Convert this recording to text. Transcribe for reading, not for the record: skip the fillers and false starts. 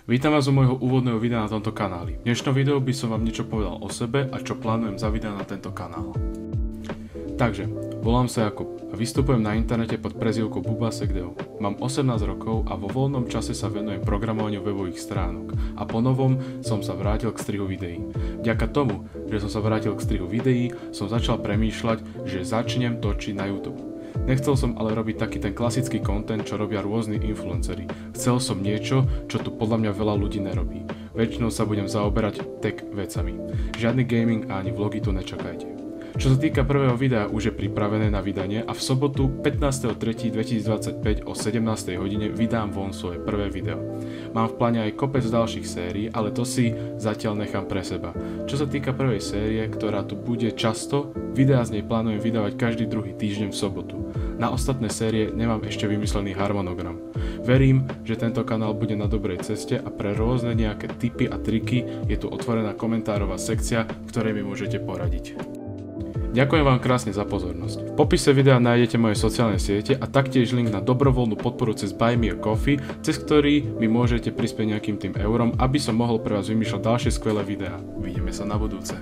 Vítam vás u môjho úvodného videa na tomto kanáli. V dnešnom videu by som vám niečo povedal o sebe a čo plánujem za videa na tento kanál. Takže, volám sa Jakub a vystupujem na internete pod prezývkou Bubasek.deo. Mám 18 rokov a vo voľnom čase sa venujem programovaniu webových stránok a po novom som sa vrátil k strihu videí. Vďaka tomu, že som sa vrátil k strihu videí, som začal premýšľať, že začnem točiť na YouTube. Nechcel som ale robiť taký ten klasický content, čo robia rôzni influenceri. Chcel som niečo, čo tu podľa mňa veľa ľudí nerobí. Väčšinou sa budem zaoberať tech vecami. Žiadny gaming a ani vlogy tu nečakajte. Čo sa týka prvého videa, už je pripravené na vydanie a v sobotu 15.3.2025 o 17. hodine vydám von svoje prvé video. Mám v pláne aj kopec ďalších sérií, ale to si zatiaľ nechám pre seba. Čo sa týka prvej série, ktorá tu bude často, videá z nej plánujem vydávať každý druhý týždeň v sobotu. Na ostatné série nemám ešte vymyslený harmonogram. Verím, že tento kanál bude na dobrej ceste a pre rôzne nejaké tipy a triky je tu otvorená komentárová sekcia, v ktorej mi môžete poradiť. Ďakujem vám krásne za pozornosť. V popise videa nájdete moje sociálne siete a taktiež link na dobrovoľnú podporu cez Buy Me a Coffee, cez ktorý mi môžete prispieť nejakým tým eurom, aby som mohol pre vás vymýšľať ďalšie skvelé videá. Uvidíme sa na budúce.